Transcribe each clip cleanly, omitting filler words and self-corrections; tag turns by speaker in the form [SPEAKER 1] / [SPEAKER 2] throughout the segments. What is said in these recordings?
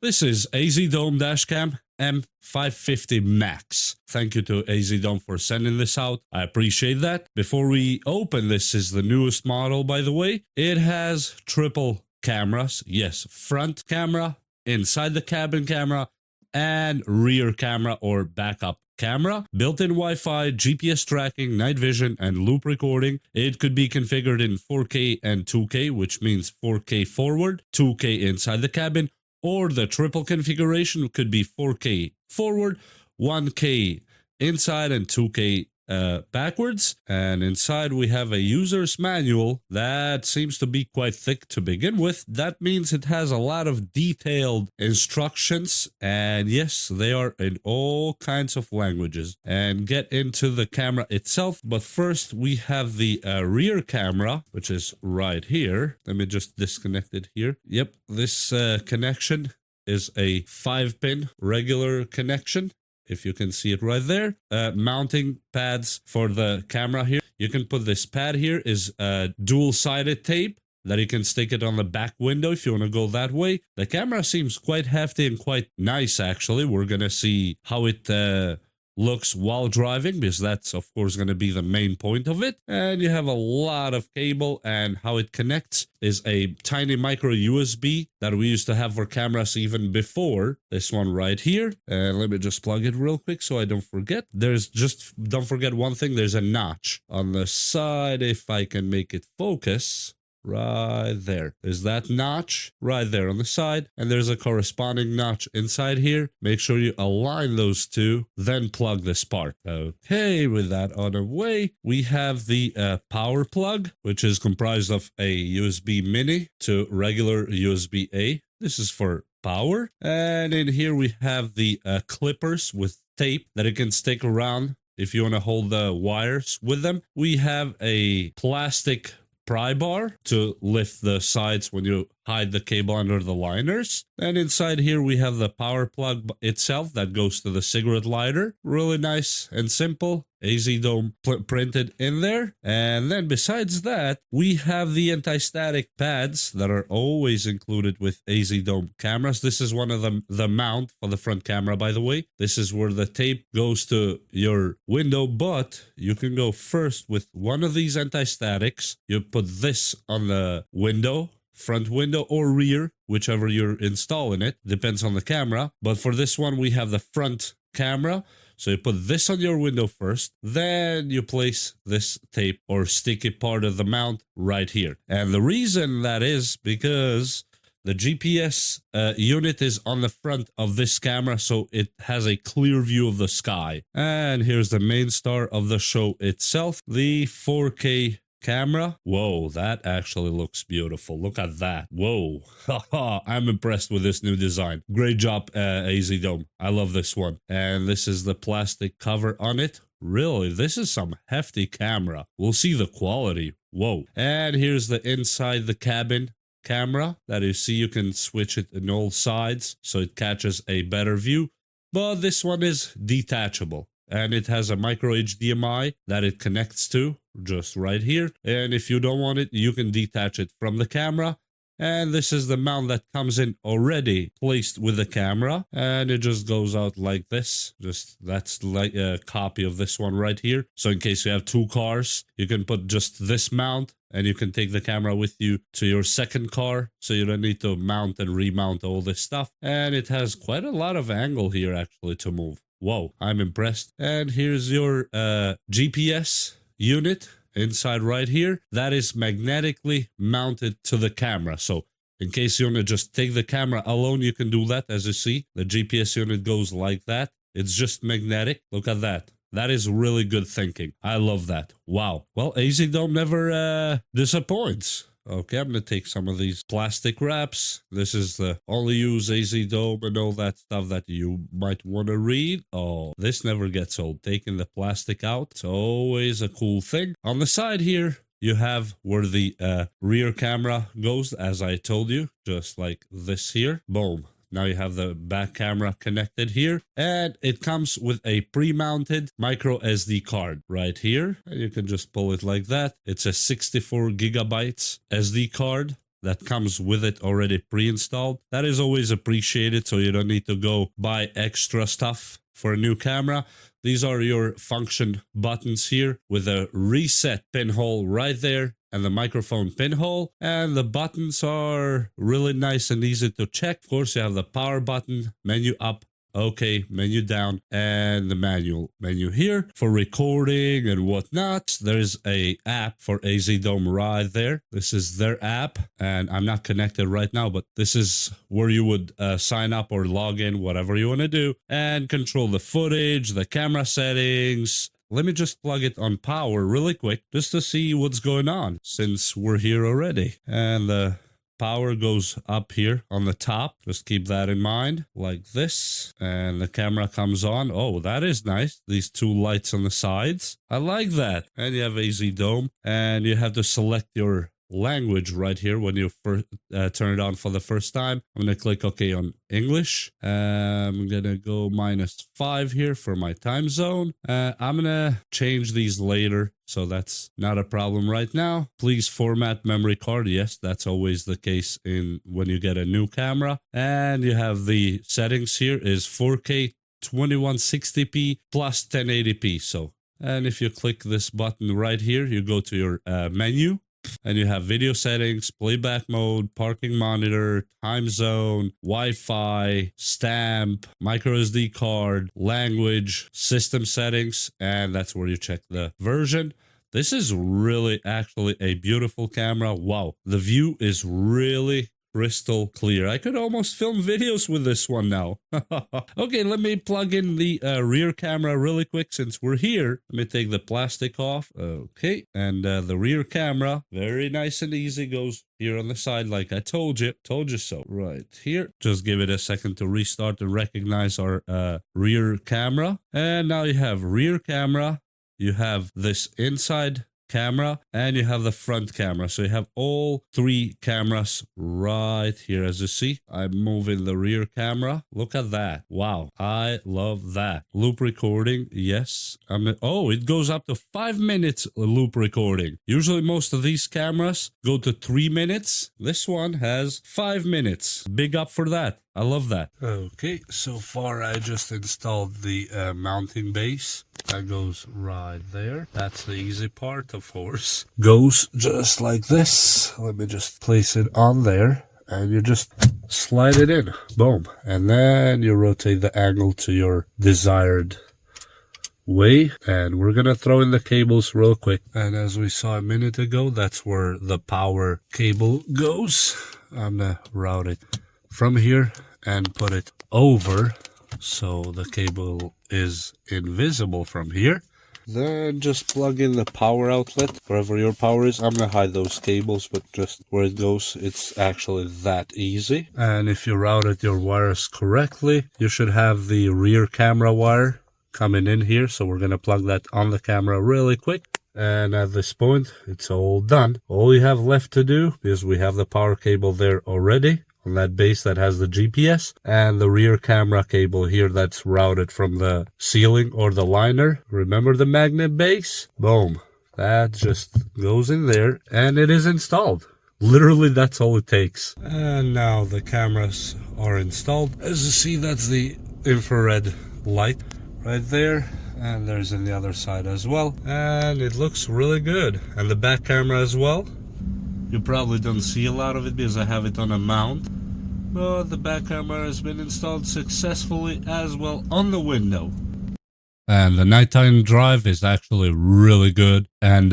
[SPEAKER 1] This is AZDOME dashcam M550 Max. Thank you to AZDOME for sending this out. I appreciate that. Before we open, this is the newest model, by the way. It has triple cameras. Yes, front camera, inside the cabin camera, and rear camera or backup camera, built-in Wi-Fi, GPS tracking, night vision, and loop recording. It could be configured in 4K and 2K, which means 4K forward, 2K inside the cabin, or the triple configuration could be 4K forward, 1K inside, and 2K backwards. And inside we have a user's manual that seems to be quite thick to begin with. That means it has a lot of detailed instructions, and yes, they are in all kinds of languages. And get into the camera itself, but first we have the rear camera, which is right here. Let me just disconnect it here. Yep, this connection is a 5-pin regular connection. If you can see it right there, mounting pads for the camera here. You can put this pad here is dual-sided tape that you can stick it on the back window if you want to go that way. The camera seems quite hefty and quite nice, actually. We're going to see how it looks while driving, because that's of course going to be the main point of it. And you have a lot of cable, and how it connects is a tiny micro USB that we used to have for cameras even before this one right here. And let me just plug it real quick so I don't forget. Don't forget one thing, there's a notch on the side. If I can make it focus, right there is that notch right there on the side, and there's a corresponding notch inside here. Make sure you align those two, then plug this part. Okay, with that on the way, we have the power plug, which is comprised of a USB mini to regular USB A. This is for power. And in here we have the clippers with tape that it can stick around if you want to hold the wires with them. We have a plastic pry bar to lift the sides when you hide the cable under the liners. And inside here we have the power plug itself that goes to the cigarette lighter. Really nice and simple. AZDOME printed in there. And then besides that, we have the anti-static pads that are always included with AZDOME cameras. This is one of them, the mount for the front camera, by the way. This is where the tape goes to your window, but you can go first with one of these anti-statics. You put this on the window, front window or rear, whichever you're installing it, depends on the camera. But for this one, we have the front camera. So you put this on your window first, then you place this tape or sticky part of the mount right here. And the reason that is because the GPS unit is on the front of this camera, so it has a clear view of the sky. And here's the main star of the show itself, the 4K camera. Whoa, that actually looks beautiful. Look at that. Whoa. I'm impressed with this new design. Great job, AZDOME. I love this one. And this is the plastic cover on it. Really, this is some hefty camera. We'll see the quality. Whoa. And here's the inside the cabin camera that you see. You can switch it in all sides so it catches a better view. But this one is detachable. And it has a micro HDMI that it connects to just right here. And if you don't want it, you can detach it from the camera. And this is the mount that comes in already placed with the camera. And it just goes out like this. That's like a copy of this one right here. So in case you have two cars, you can put just this mount and you can take the camera with you to your second car. So you don't need to mount and remount all this stuff. And it has quite a lot of angle here actually to move. Whoa, I'm impressed. And here's your GPS unit inside right here. That is magnetically mounted to the camera. So in case you want to just take the camera alone, you can do that. As you see, the GPS unit goes like that. It's just magnetic. Look at that. That is really good thinking. I love that. Wow. Well, AZDOME never disappoints. Okay, I'm going to take some of these plastic wraps. This is the only use AZDOME and all that stuff that you might want to read. Oh, this never gets old. Taking the plastic out, it's always a cool thing. On the side here, you have where the rear camera goes, as I told you, just like this here. Boom. Now you have the back camera connected here, and it comes with a pre-mounted micro SD card right here. And you can just pull it like that. It's a 64 gigabytes SD card that comes with it already pre-installed. That is always appreciated, so you don't need to go buy extra stuff for a new camera. These are your function buttons here with a reset pinhole right there and the microphone pinhole. And the buttons are really nice and easy to check. Of course, you have the power button, menu up, okay, menu down, and the manual menu here for recording and whatnot. There's a app for AZDOME right there. This is their app, and I'm not connected right now, but this is where you would sign up or log in, whatever you want to do, and control the footage, the camera settings. Let me just plug it on power really quick just to see what's going on since we're here already. And the power goes up here on the top. Just keep that in mind, like this. And the camera comes on. Oh, that is nice. These two lights on the sides. I like that. And you have AZDOME. And you have to select your language right here when you first turn it on for the first time. I'm going to click OK on English. I'm going to go -5 here for my time zone. I'm going to change these later, so that's not a problem right now. Please format memory card. Yes, that's always the case when you get a new camera. And you have the settings here is 4K 2160p plus 1080p. And if you click this button right here, you go to your menu. And you have video settings, playback mode, parking monitor, time zone, Wi-Fi, stamp, micro SD card, language, system settings, and that's where you check the version. This is really actually a beautiful camera. Wow, the view is really crystal clear. I could almost film videos with this one now. Okay, let me plug in the rear camera really quick since we're here. Let me take the plastic off. Okay, and the rear camera, very nice and easy, goes here on the side like I told you. Told you so. Right here. Just give it a second to restart and recognize our rear camera. And now you have rear camera. You have this inside camera and you have the front camera, so you have all three cameras right here. As you see, I'm moving the rear camera. Look at that. Wow, I love that. Loop recording, yes. Oh, it goes up to 5 minutes loop recording. Usually most of these cameras go to 3 minutes. This one has 5 minutes. Big up for that. I love that. Okay, so far I just installed the mounting base. That goes right there. That's the easy part, of course. Goes just like this. Let me just place it on there. And you just slide it in. Boom. And then you rotate the angle to your desired way. And we're going to throw in the cables real quick. And as we saw a minute ago, that's where the power cable goes. I'm going to route it from here and put it over so the cable is invisible from here. Then just plug in the power outlet wherever your power is. I'm gonna hide those cables, but just where it goes, it's actually that easy. And if you routed your wires correctly, you should have the rear camera wire coming in here. So we're gonna plug that on the camera really quick. And at this point, it's all done. All you have left to do is we have the power cable there already on that base that has the GPS, and the rear camera cable here that's routed from the ceiling or the liner. Remember the magnet base? Boom. That just goes in there and it is installed. Literally, that's all it takes. And now the cameras are installed. As you see, that's the infrared light right there. And there's on the other side as well. And it looks really good. And the back camera as well. You probably don't see a lot of it because I have it on a mount. But the back camera has been installed successfully as well on the window. And the nighttime drive is actually really good. And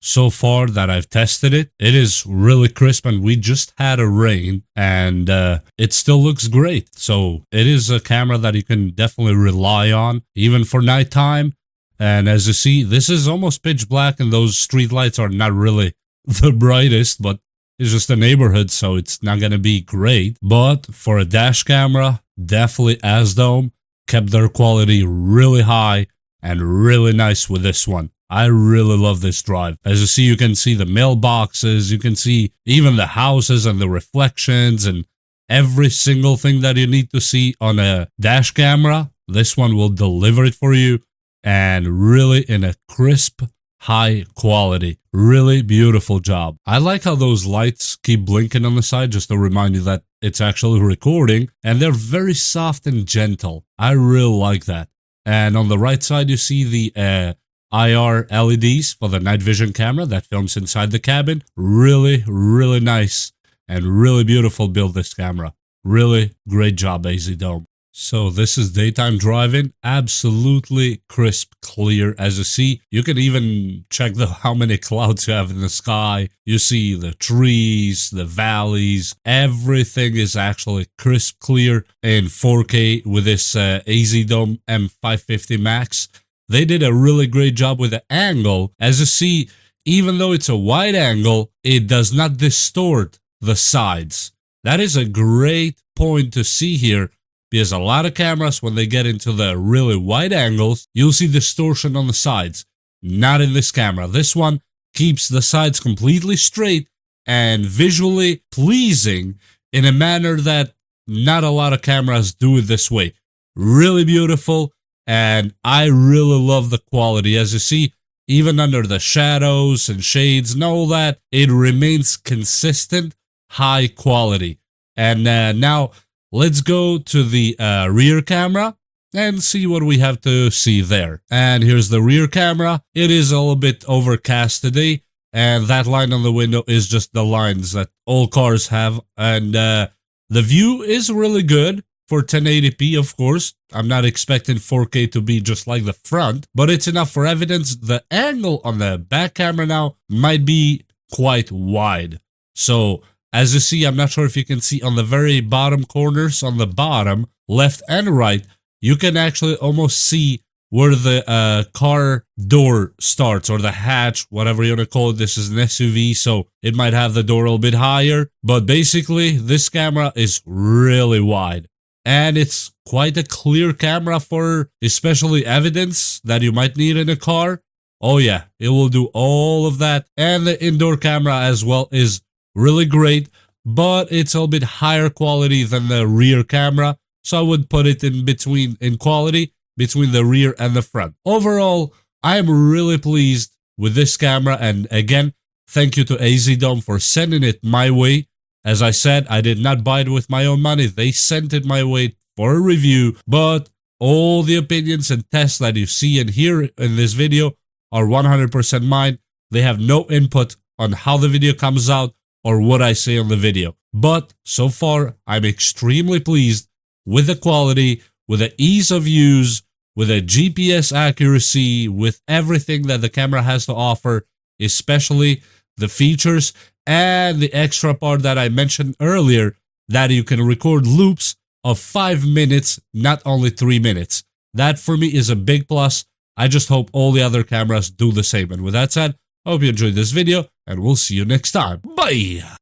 [SPEAKER 1] so far that I've tested it, it is really crisp. And we just had a rain and it still looks great. So it is a camera that you can definitely rely on, even for nighttime. And as you see, this is almost pitch black and those street lights are not really the brightest, but it's just a neighborhood, so it's not gonna be great. But for a dash camera, definitely AZDOME kept their quality really high and really nice with this one. I really love this drive. As you see, you can see the mailboxes, you can see even the houses and the reflections and every single thing that you need to see on a dash camera. This one will deliver it for you, and really in a crisp, high quality. Really beautiful job. I like how those lights keep blinking on the side just to remind you that it's actually recording, and they're very soft and gentle. I really like that. And on the right side, you see the IR LEDs for the night vision camera that films inside the cabin. Really, really nice and really beautiful build, this camera. Really great job, AZDOME. So this is daytime driving, absolutely crisp, clear. As you see, you can even check how many clouds you have in the sky. You see the trees, the valleys, everything is actually crisp, clear in 4K with this AZDOME M550 Max. They did a really great job with the angle. As you see, even though it's a wide angle, it does not distort the sides. That is a great point to see here, because a lot of cameras, when they get into the really wide angles, you'll see distortion on the sides. Not in this camera. This one keeps the sides completely straight and visually pleasing in a manner that not a lot of cameras do it this way. Really beautiful, and I really love the quality. As you see, even under the shadows and shades and all that, it remains consistent, high quality. And now, let's go to the rear camera and see what we have to see there. And here's the rear camera. It is a little bit overcast today, and that line on the window is just the lines that all cars have. And the view is really good for 1080p, of course. I'm not expecting 4K to be just like the front, but it's enough for evidence. The angle on the back camera now might be quite wide. So as you see, I'm not sure if you can see on the very bottom corners, on the bottom, left and right, you can actually almost see where the car door starts, or the hatch, whatever you want to call it. This is an SUV, so it might have the door a little bit higher. But basically, this camera is really wide. And it's quite a clear camera for especially evidence that you might need in a car. Oh yeah, it will do all of that. And the indoor camera as well is really great, but it's a little bit higher quality than the rear camera, so I would put it in between in quality between the rear and the front. Overall, I am really pleased with this camera, and again, thank you to AZDOME for sending it my way. As I said, I did not buy it with my own money. They sent it my way for a review, but all the opinions and tests that you see and hear in this video are 100% mine. They have no input on how the video comes out or what I say on the video. But so far, I'm extremely pleased with the quality, with the ease of use, with the GPS accuracy, with everything that the camera has to offer, especially the features and the extra part that I mentioned earlier, that you can record loops of 5 minutes, not only 3 minutes. That for me is a big plus. I just hope all the other cameras do the same. And with that said, I hope you enjoyed this video, and we'll see you next time. Bye!